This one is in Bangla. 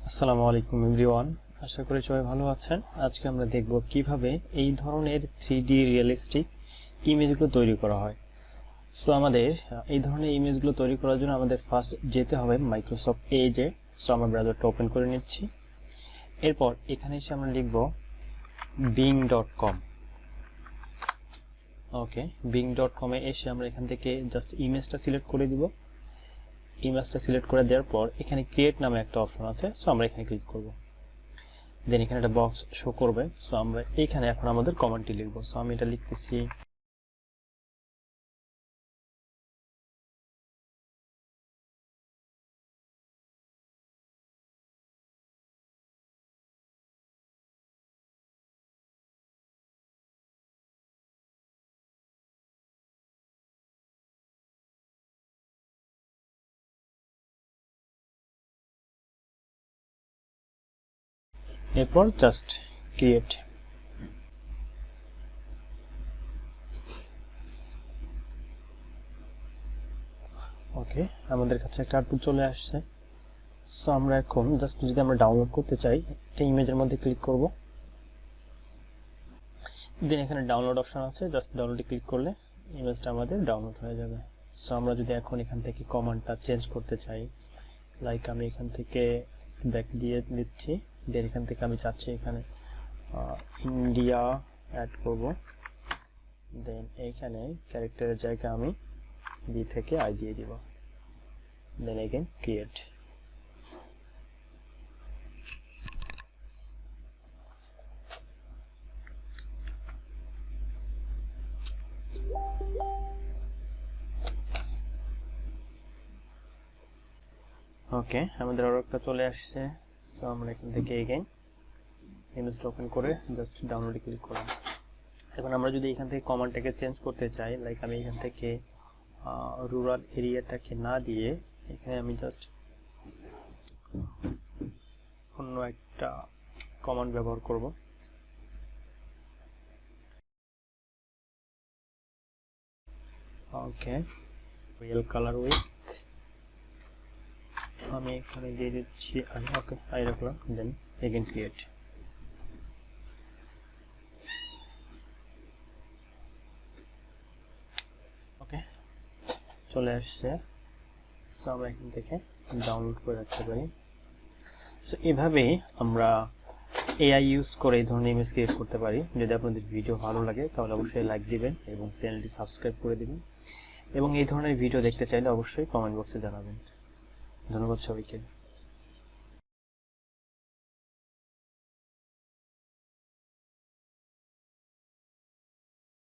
আসসালামু আলাইকুম এভরিওয়ান, আশা করি সবাই ভালো আছেন। আজকে আমরা দেখব কিভাবে এই ধরনের 3D রিয়েলিস্টিক ইমেজগুলো তৈরি করা হয়। সো আমাদের এই ধরনের ইমেজগুলো তৈরি করার জন্য আমাদের ফার্স্ট যেতে হবে মাইক্রোসফট এজে। সো আমরা ব্রাউজারটা ওপেন করে নিচ্ছি। এরপর এখানে এসে আমরা লিখব bing.com। ওকে, bing.com এ এসে আমরা এখান থেকে জাস্ট ইমেজটা সিলেক্ট করে দিব। ইমেজটা সিলেক্ট করে দেওয়ার পর এখানে ক্রিয়েট নামে একটা অপশন আছে, সো আমরা এখানে ক্লিক করব। দেন এখানে একটা বক্স শো করবে, সো আমরা এখানে এখন আমাদের কমান্ডটি লিখব। সো আমি এটা লিখতেছি এরপর জাস্ট ক্রিয়েট। ওকে, আমাদের কাছে একটা আউটপুট চলে আসছে। সো আমরা এখন জাস্ট যদি আমরা ডাউনলোড করতে চাই, একটা ইমেজের মধ্যে ক্লিক করব। দেন এখানে ডাউনলোড অপশন আছে, জাস্ট ডাউনলোডে ক্লিক করলে ইমেজটা আমাদের ডাউনলোড হয়ে যাবে। সো আমরা যদি এখন এখান থেকে কমান্ডটা চেঞ্জ করতে চাই, লাইক আমি এখান থেকে ব্যাক দিয়ে দিচ্ছি। দেন এখান থেকে আমি চাচ্ছি এখানে ইন্ডিয়া অ্যাড করব। দেন এইখানে ক্যারেক্টারের জায়গায় আমি বি থেকে আই দিয়ে দিব। Then again create. ওকে, আমাদের আরো একটা চলে আসছে। সো আমরা এখান থেকে এগেইন ইমেজটা ওপেন করে জাস্ট ডাউনলোডে ক্লিক করলাম। এখন আমরা যদি এখান থেকে কমান্ডটাকে চেঞ্জ করতে চাই, লাইক আমি এখান থেকে রুরাল এরিয়াটাকে না দিয়ে এখানে আমি জাস্ট অন্য একটা কমান্ড ব্যবহার করব। ওকে, রিয়েল কালার উইথ আমি এখানে দিয়ে দিচ্ছি ওকে আই রাখলাম। Then again create. ওকে, চলে আসছে। সো আমরা এখান থেকে ডাউনলোড করে রাখতে পারি। সো এভাবেই আমরা এআই ইউজ করে এই ধরনের ইমেজ ক্রিয়েট করতে পারি। যদি আপনাদের ভিডিও ভালো লাগে তাহলে অবশ্যই লাইক দিবেন এবং চ্যানেলটি সাবস্ক্রাইব করে দিবেন, এবং এই ধরনের ভিডিও দেখতে চাইলে অবশ্যই কমেন্ট বক্সে জানাবেন। ধন্যবাদ সবাইকে।